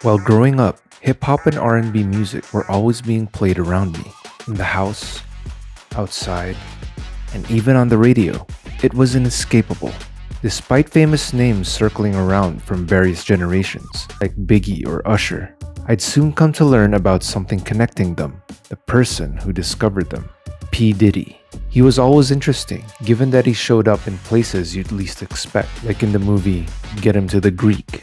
While growing up, hip-hop and R&B music were always being played around me, in the house, outside, and even on the radio. It was inescapable. Despite famous names circling around from various generations, like Biggie or Usher, I'd soon come to learn about something connecting them, the person who discovered them. P. Diddy. He was always interesting, given that he showed up in places you'd least expect, like in the movie Get Him to the Greek,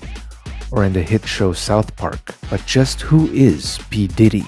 or in the hit show South Park. But just who is P. Diddy?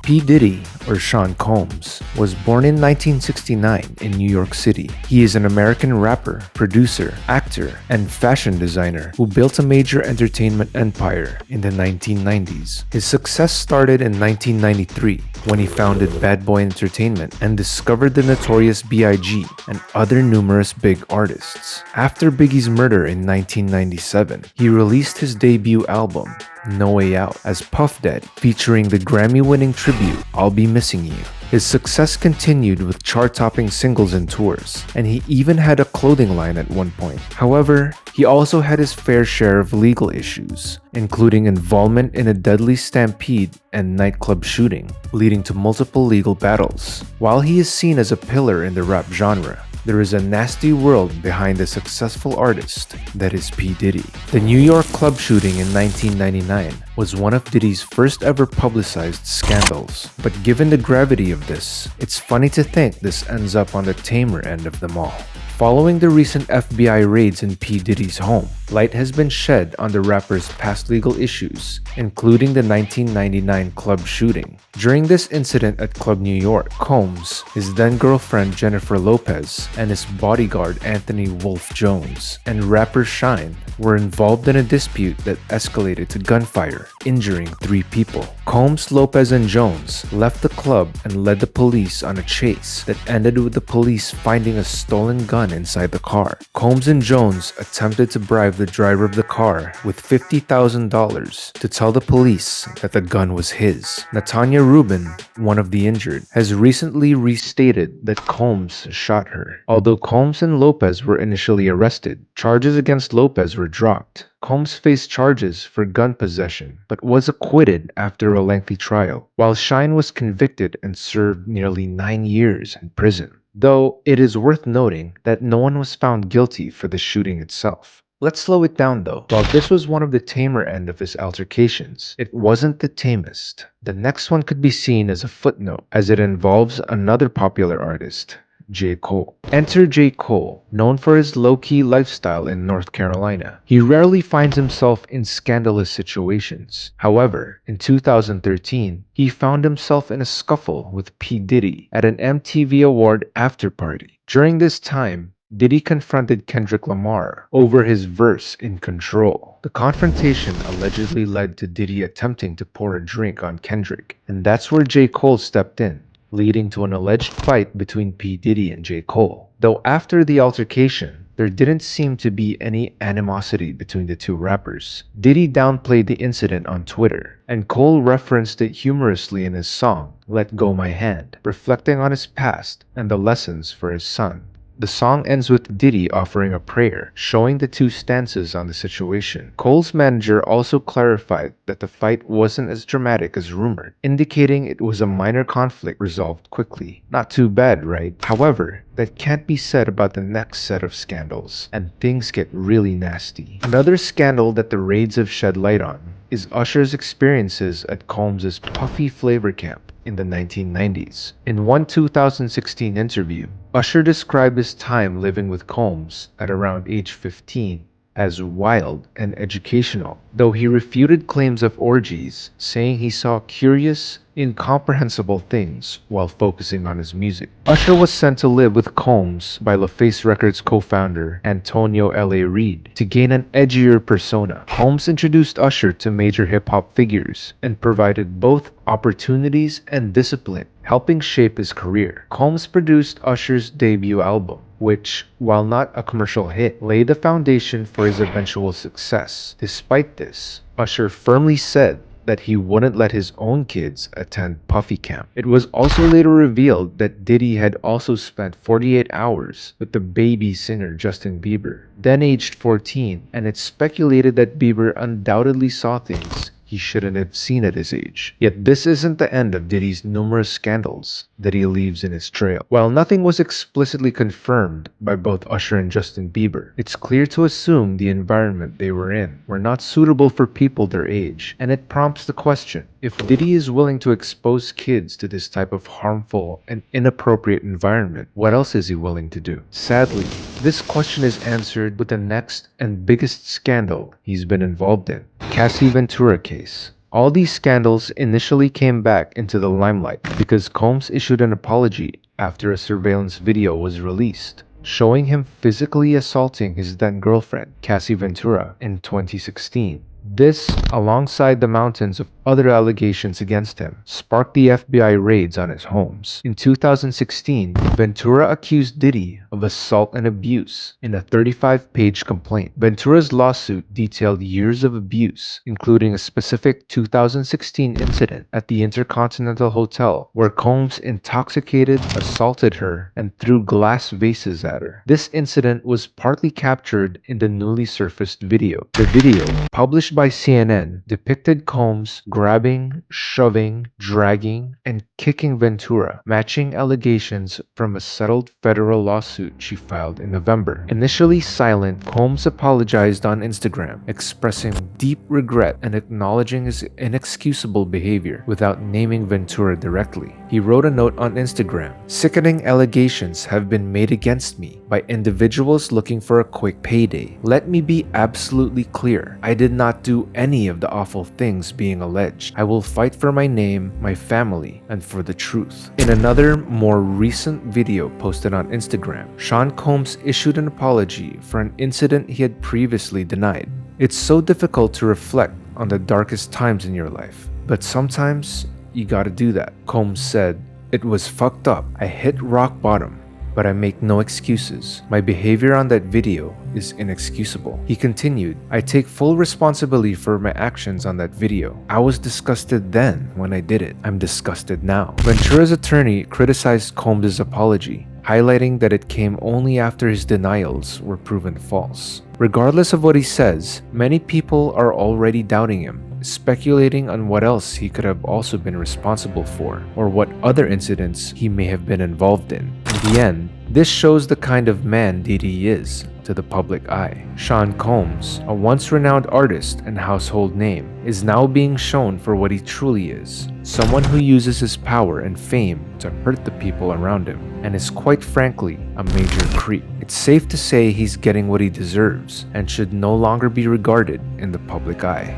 P. Diddy, or Sean Combs, was born in 1969 in New York City. He is an American rapper, producer, actor, and fashion designer who built a major entertainment empire in the 1990s. His success started in 1993 when he founded Bad Boy Entertainment and discovered the notorious B.I.G. and other numerous big artists. After Biggie's murder in 1997, he released his debut album, No Way Out, as Puff Daddy, featuring the Grammy-winning tribute, I'll Be Missing You. His success continued with chart-topping singles and tours, and he even had a clothing line at one point. However, he also had his fair share of legal issues, including involvement in a deadly stampede and nightclub shooting, leading to multiple legal battles. While he is seen as a pillar in the rap genre, there is a nasty world behind the successful artist that is P. Diddy. The New York club shooting in 1999 was one of Diddy's first ever publicized scandals. But given the gravity of this, it's funny to think this ends up on the tamer end of them all. Following the recent FBI raids in P. Diddy's home, light has been shed on the rapper's past legal issues, including the 1999 club shooting. During this incident at Club New York, Combs, his then-girlfriend Jennifer Lopez, and his bodyguard Anthony Wolf Jones, and rapper Shine were involved in a dispute that escalated to gunfire, injuring 3 people. Combs, Lopez, and Jones left the club and led the police on a chase that ended with the police finding a stolen gun inside the car. Combs and Jones attempted to bribe the driver of the car with $50,000 to tell the police that the gun was his. Natanya Rubin, one of the injured, has recently restated that Combs shot her. Although Combs and Lopez were initially arrested, charges against Lopez were dropped. Combs faced charges for gun possession, but was acquitted after a lengthy trial, while Shine was convicted and served nearly 9 years in prison. Though it is worth noting that no one was found guilty for the shooting itself. Let's slow it down though. While this was one of the tamer end of his altercations, it wasn't the tamest. The next one could be seen as a footnote, as it involves another popular artist, J. Cole. Enter J. Cole, known for his low-key lifestyle in North Carolina. He rarely finds himself in scandalous situations. However, in 2013, he found himself in a scuffle with P. Diddy at an MTV Award after-party. During this time, Diddy confronted Kendrick Lamar over his verse in Control. The confrontation allegedly led to Diddy attempting to pour a drink on Kendrick, and that's where J. Cole stepped in, leading to an alleged fight between P. Diddy and J. Cole. Though after the altercation, there didn't seem to be any animosity between the two rappers. Diddy downplayed the incident on Twitter, and Cole referenced it humorously in his song, Let Go My Hand, reflecting on his past and the lessons for his son. The song ends with Diddy offering a prayer, showing the two stances on the situation. Cole's manager also clarified that the fight wasn't as dramatic as rumored, indicating it was a minor conflict resolved quickly. Not too bad, right? However, that can't be said about the next set of scandals, and things get really nasty. Another scandal that the raids have shed light on is Usher's experiences at Combs' Puffy Flavor Camp in the 1990s. In one 2016 interview, Usher described his time living with Combs at around age 15 as wild and educational, though he refuted claims of orgies, saying he saw curious, incomprehensible things while focusing on his music. Usher was sent to live with Combs by LaFace Records co-founder Antonio L.A. Reid to gain an edgier persona. Combs introduced Usher to major hip-hop figures and provided both opportunities and discipline, helping shape his career. Combs produced Usher's debut album, which, while not a commercial hit, laid the foundation for his eventual success. Despite this, Usher firmly said that he wouldn't let his own kids attend Puffy Camp. It was also later revealed that Diddy had also spent 48 hours with the baby singer Justin Bieber, then aged 14, and it's speculated that Bieber undoubtedly saw things he shouldn't have seen at his age. Yet this isn't the end of Diddy's numerous scandals that he leaves in his trail. While nothing was explicitly confirmed by both Usher and Justin Bieber, it's clear to assume the environment they were in were not suitable for people their age, and it prompts the question, if Diddy is willing to expose kids to this type of harmful and inappropriate environment, what else is he willing to do? Sadly, this question is answered with the next and biggest scandal he's been involved in, Cassie Ventura case. All these scandals initially came back into the limelight because Combs issued an apology after a surveillance video was released, showing him physically assaulting his then-girlfriend, Cassie Ventura, in 2016. This, alongside the mountains of other allegations against him, sparked the FBI raids on his homes. In 2016, Ventura accused Diddy of assault and abuse in a 35-page complaint. Ventura's lawsuit detailed years of abuse, including a specific 2016 incident at the Intercontinental Hotel where Combs intoxicated, assaulted her, and threw glass vases at her. This incident was partly captured in the newly surfaced video. The video, published by CNN, depicted Combs grabbing, shoving, dragging, and kicking Ventura, matching allegations from a settled federal lawsuit she filed in November. Initially silent, Combs apologized on Instagram, expressing deep regret and acknowledging his inexcusable behavior without naming Ventura directly. He wrote a note on Instagram, "Sickening allegations have been made against me by individuals looking for a quick payday. Let me be absolutely clear. I did not do any of the awful things being alleged. I will fight for my name, my family, and for the truth." In another, more recent video posted on Instagram, Sean Combs issued an apology for an incident he had previously denied. "It's so difficult to reflect on the darkest times in your life, but sometimes you gotta do that," Combs said. "It was fucked up. I hit rock bottom. But I make no excuses. My behavior on that video is inexcusable." He continued, "I take full responsibility for my actions on that video. I was disgusted then when I did it. I'm disgusted now." Ventura's attorney criticized Combs' apology, highlighting that it came only after his denials were proven false. Regardless of what he says, many people are already doubting him, speculating on what else he could have also been responsible for, or what other incidents he may have been involved in. In the end, this shows the kind of man Diddy is to the public eye. Sean Combs, a once renowned artist and household name, is now being shown for what he truly is, someone who uses his power and fame to hurt the people around him, and is quite frankly a major creep. It's safe to say he's getting what he deserves and should no longer be regarded in the public eye.